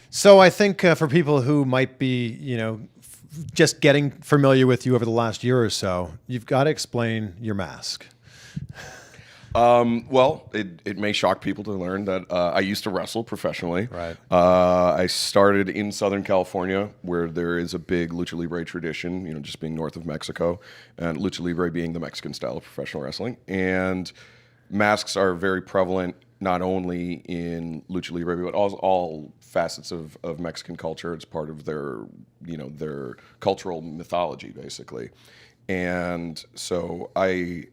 So I think for people who might be, just getting familiar with you over the last year or so, you've got to explain your mask. Well, it may shock people to learn that I used to wrestle professionally. Right. I started in Southern California, where there is a big lucha libre tradition, just being north of Mexico, and lucha libre being the Mexican style of professional wrestling. And masks are very prevalent not only in lucha libre, but all facets of Mexican culture. It's part of their cultural mythology, basically. And so I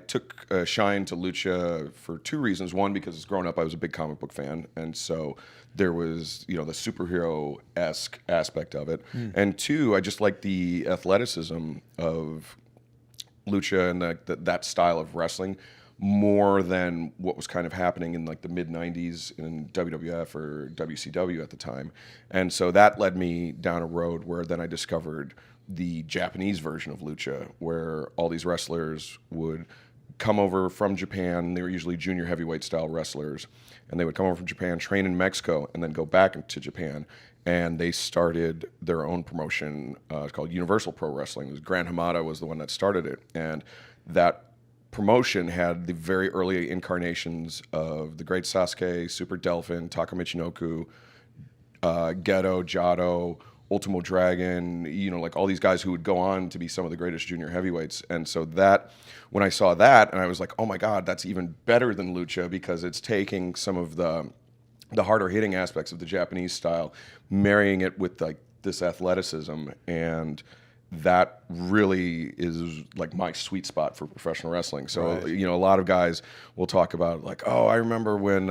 took a shine to lucha for two reasons. One, because growing up I was a big comic book fan, and so there was the superhero-esque aspect of it. And two, I just like the athleticism of lucha and that style of wrestling more than what was kind of happening in like the mid 90s in WWF or WCW at the time. And so that led me down a road where then I discovered the Japanese version of lucha, where all these wrestlers would come over from Japan. They were usually junior heavyweight style wrestlers, and they would come over from Japan, train in Mexico, and then go back to Japan. And they started their own promotion called Universal Pro Wrestling. It was Gran Hamada was the one that started it, and that promotion had the very early incarnations of the Great Sasuke, Super Delphin, Taka Michinoku, Gedo, Jado, Ultimo Dragon, like all these guys who would go on to be some of the greatest junior heavyweights. And so when I saw that, and I was like, oh my God, that's even better than lucha, because it's taking some of the harder hitting aspects of the Japanese style, marrying it with like this athleticism, and that really is like my sweet spot for professional wrestling. So, Right. a lot of guys will talk about like, oh, I remember when,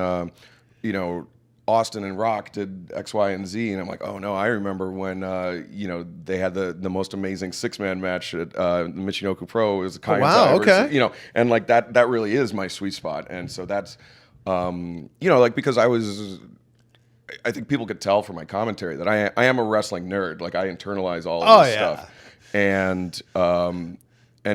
Austin and Rock did X, Y, and Z, and I'm like, oh no, I remember when they had the most amazing 6-man match at Michinoku Pro. It was Kai wow, and Ty okay. and like that really is my sweet spot, and so that's like because I think people could tell from my commentary that I am a wrestling nerd. Like I internalize all of this stuff, and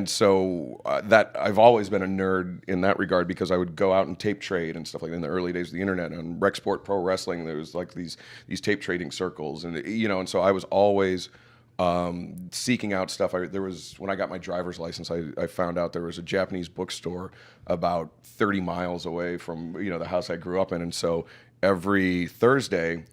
so that I've always been a nerd in that regard, because I would go out and tape trade and stuff like that in the early days of the internet. And Rexport Pro Wrestling, there was like these tape trading circles, and and so I was always seeking out stuff. When I got my driver's license, I found out there was a Japanese bookstore about 30 miles away from the house I grew up in, and so every Thursday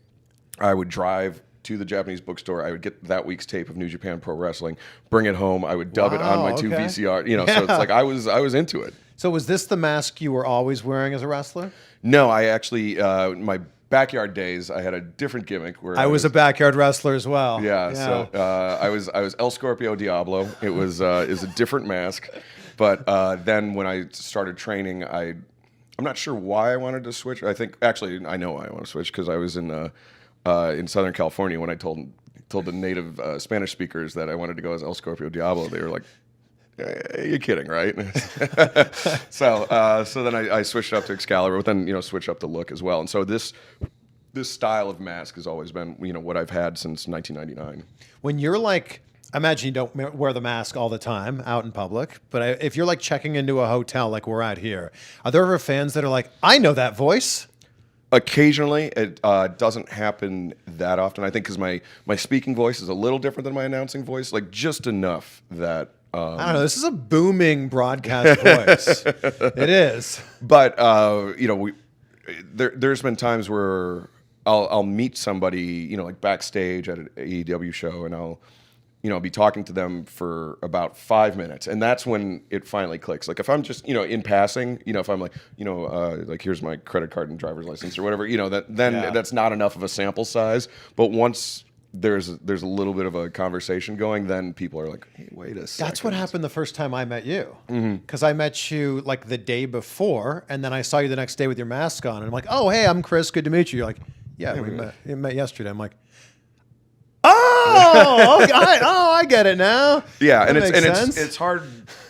I would drive to the Japanese bookstore. I would get that week's tape of New Japan Pro Wrestling, bring it home. I would dub it on my two VCR. So it's like I was into it. So was this the mask you were always wearing as a wrestler? No, I actually my backyard days I had a different gimmick where I was a backyard wrestler as well. Yeah. So I was El Scorpio Diablo. It was is a different mask, but then when I started training, I'm not sure why I wanted to switch. I think actually I know why I want to switch, because I was in Southern California when I told the native Spanish speakers that I wanted to go as El Scorpio Diablo. They were like, "You're kidding, right?" so then I switched up to Excalibur, but then switched up the look as well. And so this style of mask has always been what I've had since 1999. When you're like, I imagine you don't wear the mask all the time out in public, but if you're like checking into a hotel like we're at here, are there ever fans that are like, I know that voice? Occasionally, it doesn't happen that often. I think because my speaking voice is a little different than my announcing voice, like just enough that. I don't know. This is a booming broadcast voice. It is. But there's been times where I'll meet somebody, like backstage at an AEW show, and I'll be talking to them for about 5 minutes, and that's when it finally clicks. Like if I'm just, in passing, if I'm like, like here's my credit card and driver's license or whatever, that's not enough of a sample size. But once there's a little bit of a conversation going, then people are like, hey, wait a second. That's what happened the first time I met you. Because I met you like the day before, and then I saw you the next day with your mask on, and I'm like, oh, hey, I'm Chris. Good to meet you. You're like, yeah, we met yesterday. I'm like, I get it now. Yeah, that and makes sense. it's hard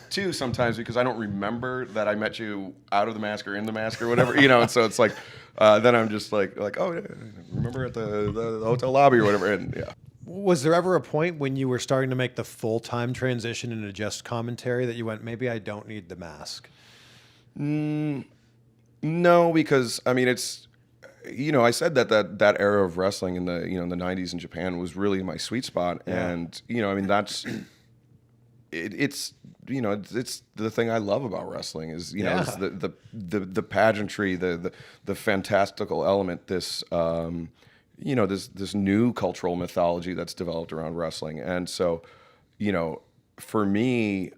too sometimes, because I don't remember that I met you out of the mask or in the mask or whatever, and so it's like then I'm just like oh, yeah, remember at the hotel lobby or whatever, and yeah. Was there ever a point when you were starting to make the full-time transition into just commentary that you went, maybe I don't need the mask? No, because I mean I said that era of wrestling in the in the 90s in Japan was really my sweet spot, and I mean that's it's it's the thing I love about wrestling is is the pageantry, the fantastical element, this this new cultural mythology that's developed around wrestling, and so for me.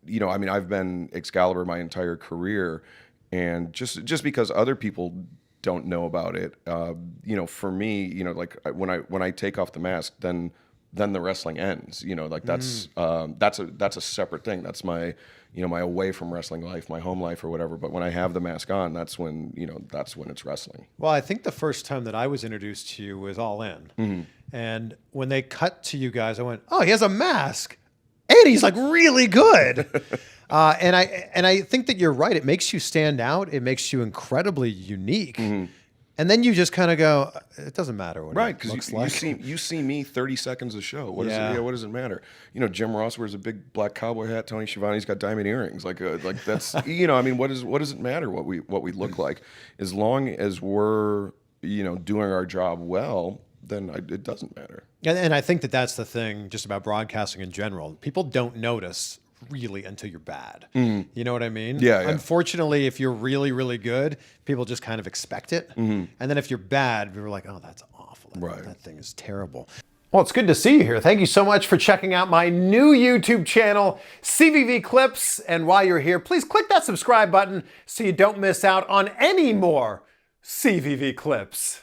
I mean, I've been Excalibur my entire career, and just because other people don't know about it, for me, like when I take off the mask, then the wrestling ends. Like that's a separate thing. That's my my away from wrestling life, my home life or whatever. But when I have the mask on, that's when it's wrestling. Well, I think the first time that I was introduced to you was All In, and when they cut to you guys, I went, "Oh, he has a mask." And he's like really good. And I think that you're right. It makes you stand out. It makes you incredibly unique. And then you just kind of go, it doesn't matter what it looks like. You see me 30 seconds a show. What does it matter? Jim Ross wears a big black cowboy hat. Tony Schiavone's got diamond earrings. Like that's I mean, what does it matter what we look like? As long as we're doing our job well, then it doesn't matter. And I think that that's the thing just about broadcasting in general. People don't notice really until you're bad. You know what I mean? Yeah. Unfortunately, if you're really, really good, people just kind of expect it. And then if you're bad, people are like, oh, that's awful. That thing is terrible. Well, it's good to see you here. Thank you so much for checking out my new YouTube channel, CVV Clips. And while you're here, please click that subscribe button so you don't miss out on any more CVV Clips.